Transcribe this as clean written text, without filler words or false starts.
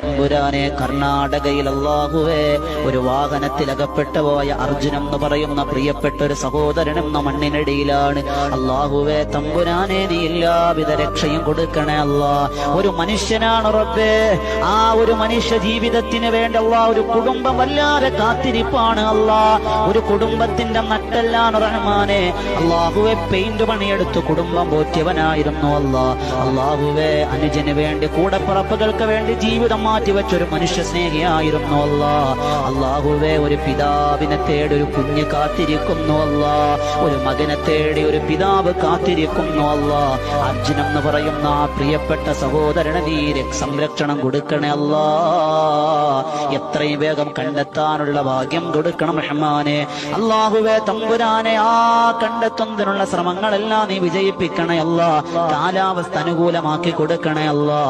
തമ്പുരാനെ, കർണാടകയിൽ അല്ലാഹുവേ ഒരു വാഹനത്തിൽ അകപ്പെട്ടു പോയ അർജുനം എന്ന് പറയുന്ന പ്രിയപ്പെട്ട ഒരു സഹോദരനെന്ന മണ്ണിനടിയിലാണ്. അല്ലാഹുവേ തമ്പുരാനെ, നീ എല്ലാവിധ രക്ഷയും കൊടുക്കണേ അല്ലാ. ഒരു മനുഷ്യനാണ് റബ്ബേ, ആ ഒരു മനുഷ്യ ജീവിതത്തിന് വേണ്ടി അല്ലാ ഒരു കുടുംബം വല്ലാതെ കാത്തിരിപ്പാണ് അല്ലാ. ഒരു കുടുംബത്തിന്റെ നട്ടെല്ലാണ് റഹ്മാനെ. അല്ലാഹുവേ പെയിന്റ് പണിയെടുത്ത് കുടുംബം പോറ്റിയവനായിരുന്നു അല്ലാ. അല്ലാഹുവേ അനുജന് വേണ്ടി കൂടപ്പിറപ്പുകൾക്ക് വേണ്ടി ജീവിതം മാറ്റിവെച്ചൊരു മനുഷ്യ സ്നേഹിയായിരുന്നു അല്ലാ. അല്ലാഹുവേ ഒരു പിതാവിനെ തേടി ഒരു കുഞ്ഞ് കാത്തിരിക്കുന്നു അല്ലാ. ഒരു മകനെ തേടി ഒരു പിതാവ് കാത്തിരിക്കുന്നു അല്ലാ. അർജുനം എന്ന് പറയുന്ന ആ പ്രിയപ്പെട്ട സഹോദരന് നീ സംരക്ഷണം കൊടുക്കണേ അല്ലാ. എത്രയും വേഗം കണ്ടെത്താനുള്ള ഭാഗ്യം കൊടുക്കണം റഹ്മാനെ. അല്ലാഹുവേ തമ്പുരാനെ, ആ കണ്ടെത്തുന്നതിനുള്ള ശ്രമങ്ങളെല്ലാം നീ വിജയിപ്പിക്കണേ അല്ലാ. കാലാവസ്ഥ അനുകൂലമാക്കി കൊടുക്കണേ അല്ലാ.